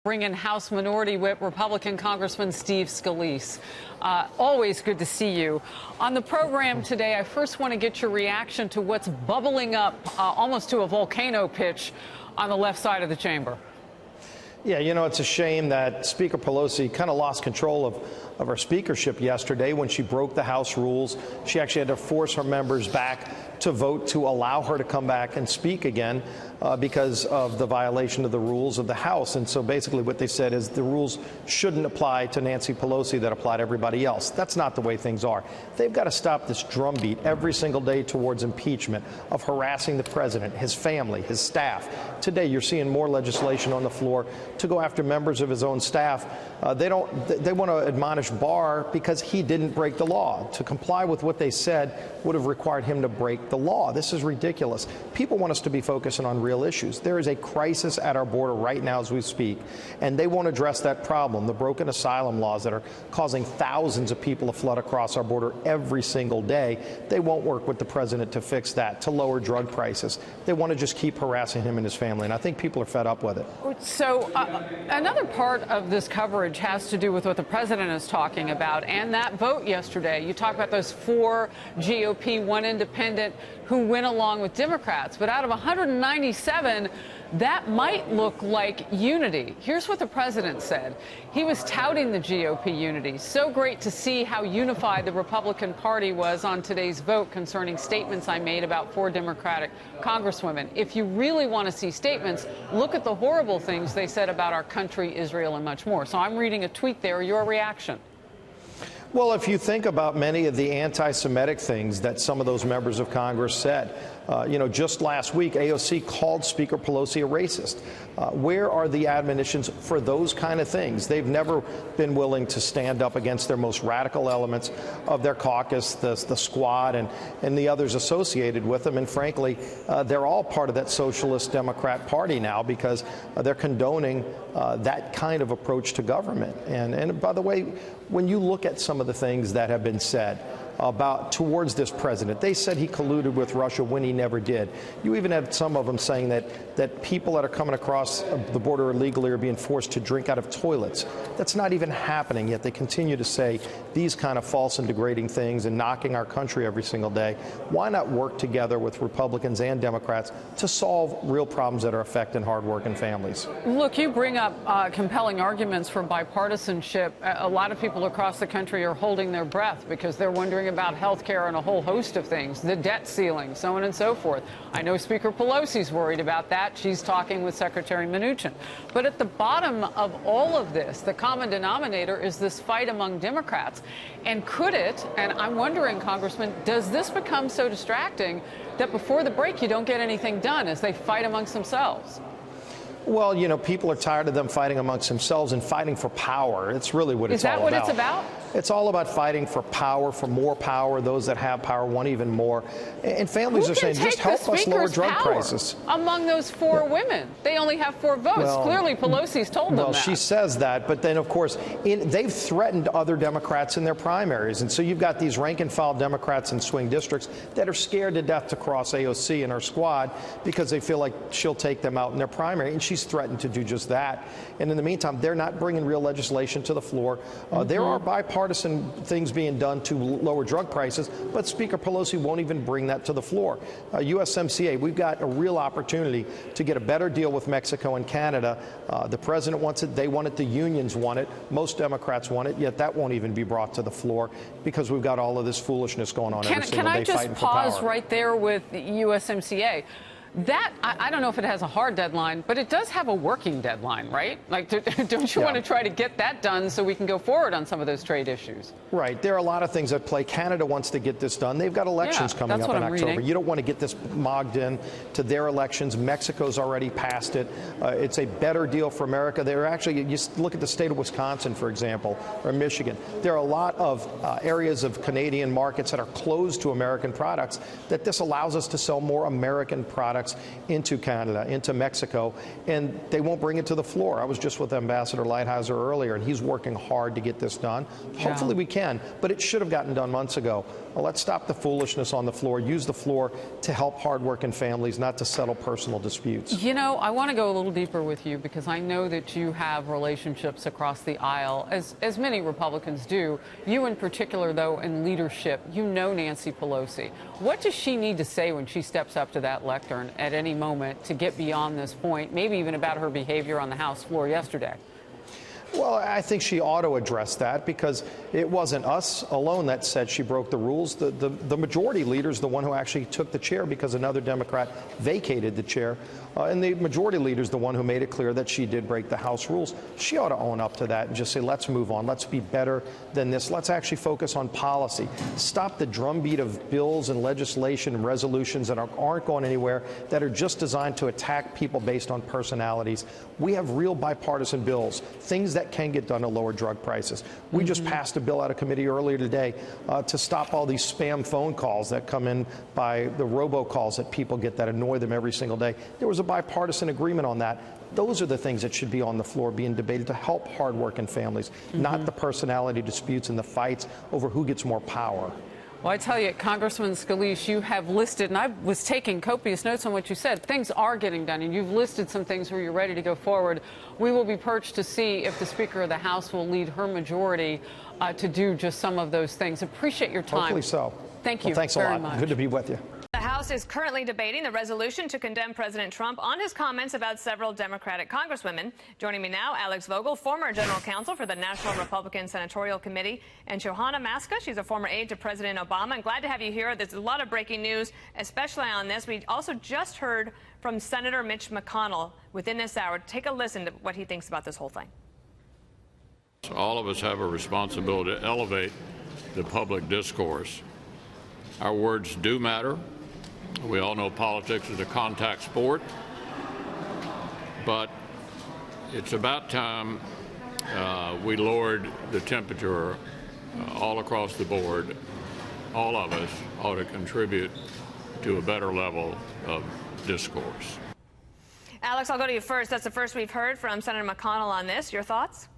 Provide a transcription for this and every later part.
Bring in House Minority Whip Republican Congressman Steve Scalise. Always good to see you. On the program today, I first want to get your reaction to what's bubbling up almost to a volcano pitch on the left side of the chamber. Yeah, you know, it's a shame that Speaker Pelosi kind of lost control of her speakership yesterday when she broke the House rules. She actually had to force her members back to vote to allow her to come back and speak again because of the violation of the rules of the House. And so basically what they said is the rules shouldn't apply to Nancy Pelosi that apply to everybody else. That's not the way things are. They've got to stop this drumbeat every single day towards impeachment, of harassing the president, his family, his staff. Today you're seeing more legislation on the floor to go after members of his own staff. They want to admonish Barr because he didn't break the law. To comply with what they said would have required him to break the law. This is ridiculous. People want us to be focusing on real issues. There is a crisis at our border right now as we speak, and they won't address that problem. The broken asylum laws that are causing thousands of people to flood across our border every single day, they won't work with the president to fix that, to lower drug prices. They want to just keep harassing him and his family, and I think people are fed up with it. So another part of this coverage has to do with what the president is talking about and that vote yesterday. You talk about those 4 GOP, 1 independent who went along with Democrats, but out of 197, that might look like unity. Here's what the president said. He was touting the GOP unity. So great to see how unified the Republican Party was on today's vote concerning statements I made about 4 Democratic congresswomen. If you really want to see statements, look at the horrible things they said about our country, Israel, and much more. So I'm reading a tweet there. Your reaction? Well, if you think about many of the anti-Semitic things that some of those members of Congress said, just last week, AOC called Speaker Pelosi a racist. Where are the admonitions for those kind of things? They've never been willing to stand up against their most radical elements of their caucus, the squad, and the others associated with them. And frankly, they're all part of that socialist Democrat Party now because they're condoning that kind of approach to government. And by the way, when you look at some of the things that have been said towards this president, they said he colluded with Russia when he never did. You even had some of them saying that people that are coming across the border illegally are being forced to drink out of toilets. That's not even happening, yet they continue to say these kind of false and degrading things and knocking our country every single day. Why not work together with Republicans and Democrats to solve real problems that are affecting hardworking families? Look, you bring up compelling arguments for bipartisanship. A lot of people across the country are holding their breath because they're wondering about health care and a whole host of things, the debt ceiling, so on and so forth. I know Speaker Pelosi's worried about that. She's talking with Secretary Mnuchin. But at the bottom of all of this, the common denominator is this fight among Democrats. And could it, and I'm wondering, Congressman, does this become so distracting that before the break you don't get anything done as they fight amongst themselves? Well, people are tired of them fighting amongst themselves and fighting for power. It's really what it's all about. Is that what it's about? It's all about fighting for power, for more power. Those that have power want even more. And families are saying, just help us lower drug prices. Among those 4 women, they only have 4 votes. Well, clearly, Pelosi's told them that. Well, she says that. But then, of course, they've threatened other Democrats in their primaries. And so you've got these rank-and-file Democrats in swing districts that are scared to death to cross AOC and her squad because they feel like she'll take them out in their primary. And she's threatened to do just that. And in the meantime, they're not bringing real legislation to the floor. There are bipartisan things being done to lower drug prices, but Speaker Pelosi won't even bring that to the floor. USMCA, we've got a real opportunity to get a better deal with Mexico and Canada. The president wants it. They want it. The unions want it. Most Democrats want it, yet that won't even be brought to the floor because we've got all of this foolishness going on every single day fighting for power. Can I just pause right there with USMCA? That, I don't know if it has a hard deadline, but it does have a working deadline, right? Like, don't you want to try to get that done so we can go forward on some of those trade issues? Right. There are a lot of things at play. Canada wants to get this done. They've got elections coming up in October. You don't want to get this mogged in to their elections. Mexico's already passed it. It's a better deal for America. They're actually, you look at the state of Wisconsin, for example, or Michigan. There are a lot of areas of Canadian markets that are closed to American products that this allows us to sell more American products products into Canada, into Mexico, and they won't bring it to the floor. I was just with Ambassador Lighthizer earlier, and he's working hard to get this done. Hopefully we can, but it should have gotten done months ago. Well, let's stop the foolishness on the floor. Use the floor to help hardworking families, not to settle personal disputes. You know, I want to go a little deeper with you because I know that you have relationships across the aisle, as many Republicans do. You in particular, though, in leadership, you know Nancy Pelosi. What does she need to say when she steps up to that lectern at any moment to get beyond this point, maybe even about her behavior on the House floor yesterday? Well, I think she ought to address that because it wasn't us alone that said she broke the rules. The majority leader is the one who actually took the chair because another Democrat vacated the chair. And the majority leader is the one who made it clear that she did break the House rules. She ought to own up to that and just say, let's move on. Let's be better than this. Let's actually focus on policy. Stop the drumbeat of bills and legislation and resolutions that aren't going anywhere, that are just designed to attack people based on personalities. We have real bipartisan bills, things that can get done to lower drug prices. We just passed a bill out of committee earlier today to stop all these spam phone calls that come in by the robocalls that people get that annoy them every single day. There was a bipartisan agreement on that. Those are the things that should be on the floor being debated to help hardworking families, not the personality disputes and the fights over who gets more power. Well, I tell you, Congressman Scalise, you have listed, and I was taking copious notes on what you said, things are getting done, and you've listed some things where you're ready to go forward. We will be perched to see if the Speaker of the House will lead her majority to do just some of those things. Appreciate your time. Hopefully so. Thank you. Well, thanks a lot. Much. Good to be with you. The House is currently debating the resolution to condemn President Trump on his comments about several Democratic congresswomen. Joining me now, Alex Vogel, former general counsel for the National Republican Senatorial Committee, and Johanna Maska. She's a former aide to President Obama. I'm glad to have you here. There's a lot of breaking news, especially on this. We also just heard from Senator Mitch McConnell within this hour. Take a listen to what he thinks about this whole thing. All of us have a responsibility to elevate the public discourse. Our words do matter. We all know politics is a contact sport, but it's about time we lowered the temperature all across the board. All of us ought to contribute to a better level of discourse. Alex, I'll go to you first. That's the first we've heard from Senator McConnell on this. Your thoughts?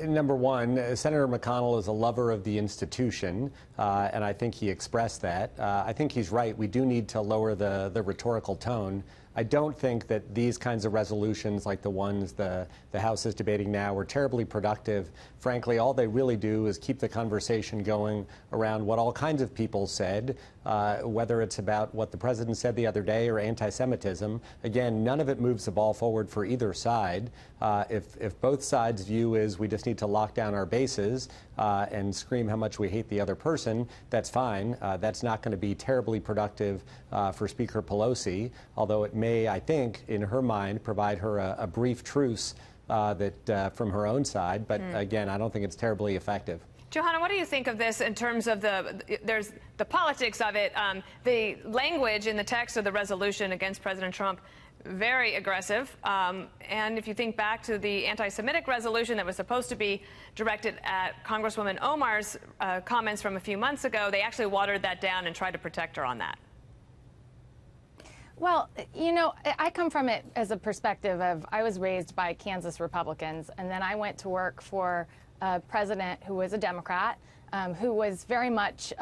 Number one, Senator McConnell is a lover of the institution, and I think he expressed that. I think he's right. We do need to lower the rhetorical tone. I don't think that these kinds of resolutions like the ones the House is debating now are terribly productive. Frankly, all they really do is keep the conversation going around what all kinds of people said, whether it's about what the president said the other day or anti-Semitism. Again, none of it moves the ball forward for either side. If both sides' view is we just need to lock down our bases and scream how much we hate the other person, that's fine. That's not going to be terribly productive for Speaker Pelosi, although it may, I think, in her mind, provide her a brief truce from her own side. But again, I don't think it's terribly effective. Johanna, what do you think of this in terms of there's the politics of it, the language in the text of the resolution against President Trump, very aggressive. And if you think back to the anti-Semitic resolution that was supposed to be directed at Congresswoman Omar's comments from a few months ago, they actually watered that down and tried to protect her on that. Well, you know, I come from it as a perspective of I was raised by Kansas Republicans, and then I went to work for a president who was a Democrat, who was very much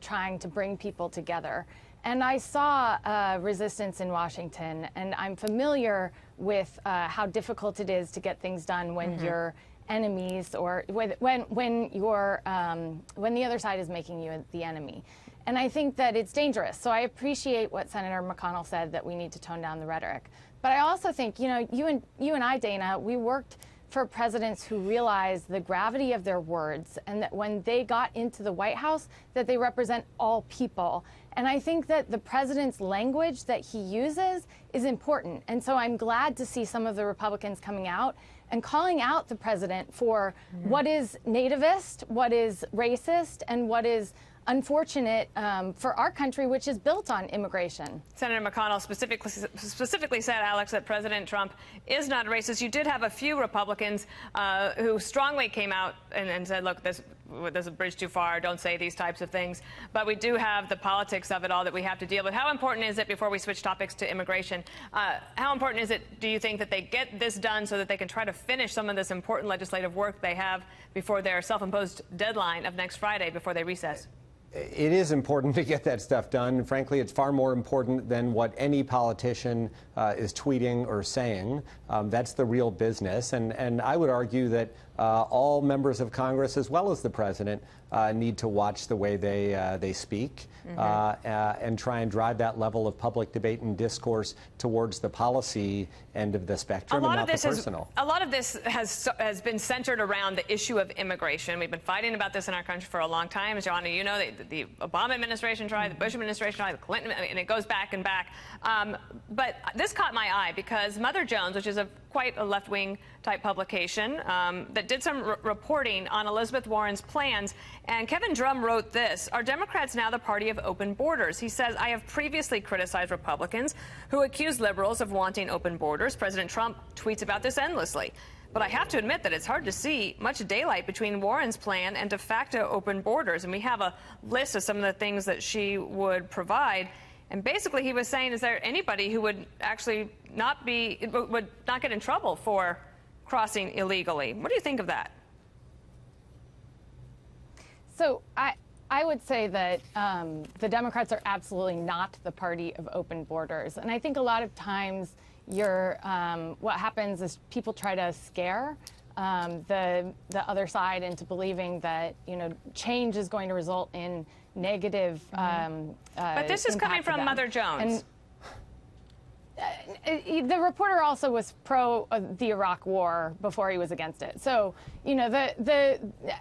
trying to bring people together. And I saw resistance in Washington, and I'm familiar with how difficult it is to get things done when you're enemies or when the other side is making you the enemy. And I think that it's dangerous. So I appreciate what Senator McConnell said, that we need to tone down the rhetoric. But I also think, you know, you and I, Dana, we worked for presidents who realized the gravity of their words, and that when they got into the White House, that they represent all people. And I think that the president's language that he uses is important. And so I'm glad to see some of the Republicans coming out and calling out the president for what is nativist, what is racist, and what is unfortunate for our country, which is built on immigration. Senator McConnell specifically said, Alex, that President Trump is not racist. You did have a few Republicans who strongly came out and said, look, there's a bridge too far, don't say these types of things. But we do have the politics of it all that we have to deal with. How important is it, before we switch topics to immigration, how important is it, do you think, that they get this done so that they can try to finish some of this important legislative work they have before their self-imposed deadline of next Friday, before they recess? It is important to get that stuff done. Frankly, it's far more important than what any politician is tweeting or saying. That's the real business. And I would argue that all members of Congress, as well as the president, need to watch the way they speak and try and drive that level of public debate and discourse towards the policy end of the spectrum and not the personal. A lot of this has been centered around the issue of immigration. We've been fighting about this in our country for a long time. As Johanna, you know, the Obama administration tried, the Bush administration tried, the Clinton, and it goes back and back. But this caught my eye because Mother Jones, which is quite a left-wing type publication that did some reporting on Elizabeth Warren's plans. And Kevin Drum wrote this: "Are Democrats now the party of open borders?" He says, "I have previously criticized Republicans who accuse liberals of wanting open borders. President Trump tweets about this endlessly. But I have to admit that it's hard to see much daylight between Warren's plan and de facto open borders." And we have a list of some of the things that she would provide. And basically he was saying, is there anybody who would actually would not get in trouble for crossing illegally? What do you think of that? So I would say that the Democrats are absolutely not the party of open borders. And I think a lot of times what happens is people try to scare the other side into believing that, you know, change is going to result in negative but this is coming from Mother Jones. The reporter also was pro the Iraq War before he was against it. So, you know,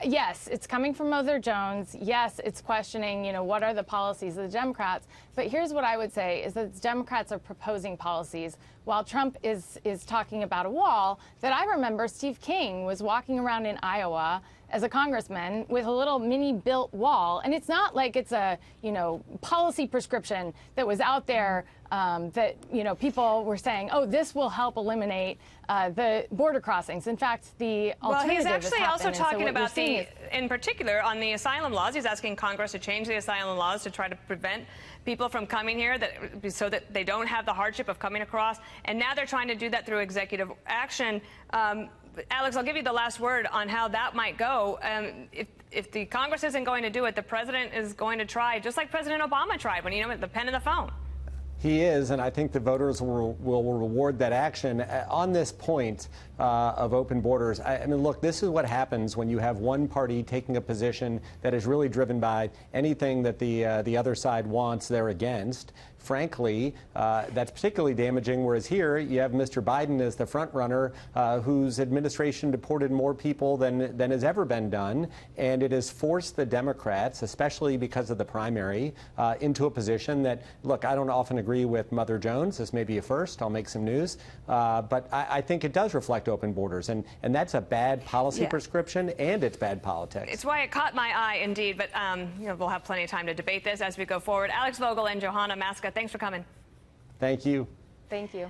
yes, it's coming from Mother Jones. Yes, it's questioning, you know, what are the policies of the Democrats. But here's what I would say is that Democrats are proposing policies while Trump is talking about a wall. That I remember Steve King was walking around in Iowa as a congressman with a little mini built wall. And it's not like it's a, you know, policy prescription that was out there that, you know, people were saying, oh, this will help eliminate the border crossings. In fact, the alternative Well, he's actually also talking about in particular, on the asylum laws. He's asking Congress to change the asylum laws to try to prevent people from coming here so that they don't have the hardship of coming across. And now they're trying to do that through executive action. Alex, I'll give you the last word on how that might go. If the Congress isn't going to do it, the president is going to try, just like President Obama tried when, you know, the pen and the phone. He is, and I think the voters will reward that action. On this point of open borders, I mean, look, this is what happens when you have one party taking a position that is really driven by anything that the other side wants, they're against. Frankly, that's particularly damaging, whereas here you have Mr. Biden as the front runner whose administration deported more people than has ever been done, and it has forced the Democrats, especially because of the primary, into a position that, look, I don't often agree with Mother Jones. This may be a first. I'll make some news. But I think it does reflect open borders, and that's a bad policy prescription, and it's bad politics. It's why it caught my eye, indeed. But you know, we'll have plenty of time to debate this as we go forward. Alex Vogel and Johanna Maska, thanks for coming. Thank you. Thank you.